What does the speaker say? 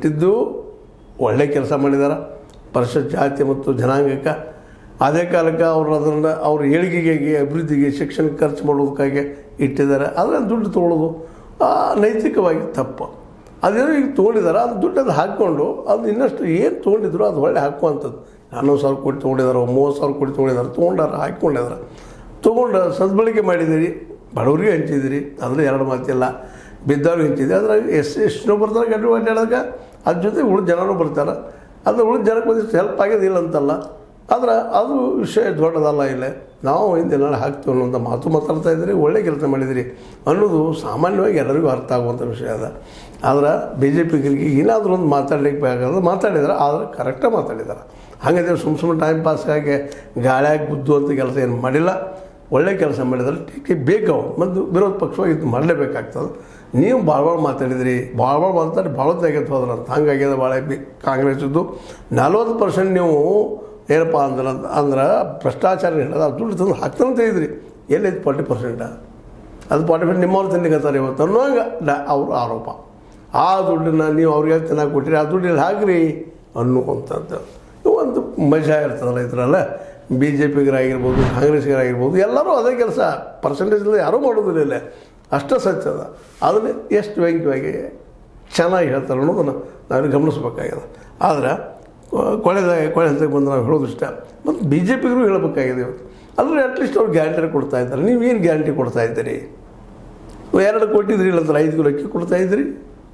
ಇಟ್ಟಿದ್ದು ಒಳ್ಳೆ ಕೆಲಸ ಮಾಡಿದ್ದಾರೆ ಪರಿಶಿಷ್ಟ ಜಾತಿ ಮತ್ತು ಜನಾಂಗಕ್ಕೆ. ಅದೇ ಕಾಲಕ್ಕೆ ಅವರು ಅದನ್ನು ಅವ್ರ ಏಳಿಗೆಗೆ ಅಭಿವೃದ್ಧಿಗೆ ಶಿಕ್ಷಣಕ್ಕೆ ಖರ್ಚು ಮಾಡೋದಕ್ಕಾಗಿ ಇಟ್ಟಿದ್ದಾರೆ. ಅದನ್ನು ದುಡ್ಡು ತೊಗೊಳ್ಳೋದು ನೈತಿಕವಾಗಿ ತಪ್ಪು. ಅದೇನೋ ಈಗ ತೊಗೊಂಡಿದ್ದಾರೆ, ಅದು ದುಡ್ಡು ಅದು ಹಾಕ್ಕೊಂಡು ಅದು ಇನ್ನಷ್ಟು ಏನು ತೊಗೊಂಡಿದ್ರು ಅದು ಒಳ್ಳೆ ಹಾಕುವಂಥದ್ದು. 40,000 ಕೋಟಿ ತೊಗೊಂಡಿದ್ದಾರೆ, 30,000 ಕೋಟಿ ತೊಗೊಂಡಿದ್ದಾರೆ, ತೊಗೊಂಡಾರ ಹಾಕ್ಕೊಂಡಿದ್ದಾರೆ. ತೊಗೊಂಡು ಸದ್ಬಳಕೆ ಮಾಡಿದ್ದೀರಿ, ಬಡವರಿಗೆ ಹಂಚಿದಿರಿ, ಅದ್ರ ಎರಡು ಮಾತಿಲ್ಲ. ಬಿದ್ದವ್ರಿಗೆ ಹಂಚಿದ್ರಿ. ಅದ್ರಾಗ ಎಷ್ಟೋ ಬರ್ತಾರೆ ಗಡ್ಡು ಅಡ್ಡಾಡೋದಾಗ, ಅದ್ರ ಜೊತೆ ಉಳಿದ ಜನರು ಬರ್ತಾರೆ. ಅದು ಉಳಿದ ಜನಕ್ಕೆ ಒಂದಿಷ್ಟು ಹೆಲ್ಪ್ ಆಗೋದಿಲ್ಲ ಅಂತಲ್ಲ, ಆದ್ರೆ ಅದು ವಿಷಯ ದೊಡ್ಡದಲ್ಲ. ಇಲ್ಲ ನಾವು ಹಿಂದೆ ಹಾಕ್ತೀವಿ ಅನ್ನೋಂಥ ಮಾತು ಮಾತಾಡ್ತಾ ಇದ್ದೀರಿ, ಒಳ್ಳೆ ಕೆಲಸ ಮಾಡಿದಿರಿ ಅನ್ನೋದು ಸಾಮಾನ್ಯವಾಗಿ ಎಲ್ಲರಿಗೂ ಅರ್ಥ ಆಗುವಂಥ ವಿಷಯ ಅದ. ಆದ್ರೆ BJPಗರಿಗೆ ಏನಾದರೂ ಒಂದು ಮಾತಾಡಲಿಕ್ಕೆ ಬೇಕಾದ್ರೆ ಮಾತಾಡಿದಾರೆ, ಆದರೆ ಕರೆಕ್ಟಾಗಿ ಮಾತಾಡಿದ್ದಾರೆ. ಹಾಗಾದ್ರೆ ಸುಮ್ಮನೆ ಟೈಮ್ ಪಾಸ್ಗಾಗಿ ಗಾಳಿಯಾಗಿ ಬುದ್ದು ಅಂತ ಕೆಲಸ ಏನು ಮಾಡಿಲ್ಲ, ಒಳ್ಳೆ ಕೆಲಸ ಮಾಡಿದ್ದಾರೆ. ಟೀಕೆ ಬೇಕು ಮತ್ತು ವಿರೋಧ ಪಕ್ಷವಾಗಿ ಇದು ಮಾಡಲೇಬೇಕಾಗ್ತದೆ. ನೀವು ಭಾಳ ಮಾತಾಡಿದ್ರಿ, ಭಾಳ ಮಾತಾಡಿ ಭಾಳತ್ತಾಗೈತೆ ಹೋದ್ರೆ ಅಂತ ಹಂಗಾಗ್ಯದ. ಭಾಳ ಕಾಂಗ್ರೆಸ್ದು 40% ನೀವು ಏನಪ್ಪ ಅಂದ್ರೆ ಭ್ರಷ್ಟಾಚಾರ ಹೇಳೋದು, ಅದು ದುಡ್ಡು ತಂದು ಹಾಕ್ತಾನಂತ ಹೇಳಿದ್ರಿ. ಎಲ್ಲೈತೆ 40%? ಅದು 40% ನಿಮ್ಮವ್ರು ತಿನ್ನಿಕತ್ತಾರೆ ಇವತ್ತು ಅನ್ನೋಂಗೆ ಅವ್ರ ಆರೋಪ. ಆ ದುಡ್ಡನ್ನು ನೀವು ಅವ್ರಿಗೆ ಚೆನ್ನಾಗಿ ಕೊಟ್ಟಿರಿ, ಆ ದುಡ್ಡಲ್ಲಿ ಹಾಕ್ರಿ ಅನ್ನುವಂಥದ್ದು ಒಂದು ಮಜಾ ಇರ್ತದಲ್ಲ ಇದ್ರಲ್ಲ. BJPಗರಾಗಿರ್ಬೋದು, ಕಾಂಗ್ರೆಸ್ಗರಾಗಿರ್ಬೋದು, ಎಲ್ಲರೂ ಅದೇ ಕೆಲಸ. ಪರ್ಸೆಂಟೇಜಲ್ಲಿ ಯಾರೂ ಮಾಡೋದಿಲ್ಲ, ಇಲ್ಲ ಅಷ್ಟೇ ಸತ್ಯ ಅದ. ಅದನ್ನು ಎಷ್ಟು ವ್ಯಂಗ್ಯವಾಗಿ ಚೆನ್ನಾಗಿ ಹೇಳ್ತಾರೆ ಅನ್ನೋದನ್ನು ನಾವು ಗಮನಿಸ್ಬೇಕಾಗಿದೆ. ಆದರೆ ಕೊಳೆ ಹಂತಕ್ಕೆ ಬಂದು ನಾವು ಹೇಳೋದು ಇಷ್ಟ. ಮತ್ತು BJPಗರು ಹೇಳಬೇಕಾಗಿದೆ ಇವತ್ತು. ಅಲ್ಲರಿ ಅಟ್ಲೀಸ್ಟ್ ಅವ್ರು ಗ್ಯಾರಂಟಿ ಕೊಡ್ತಾ ಇದ್ದಾರೆ. ನೀವೇನು ಗ್ಯಾರಂಟಿ ಕೊಡ್ತಾ ಇದ್ದೀರಿ? 2 ಕೊಟ್ಟಿದ್ರಿ, ಇಲ್ಲಂದ್ರೆ 5 ಕಿಲೋ ಅಕ್ಕಿ ಕೊಡ್ತಾಯಿದ್ರಿ.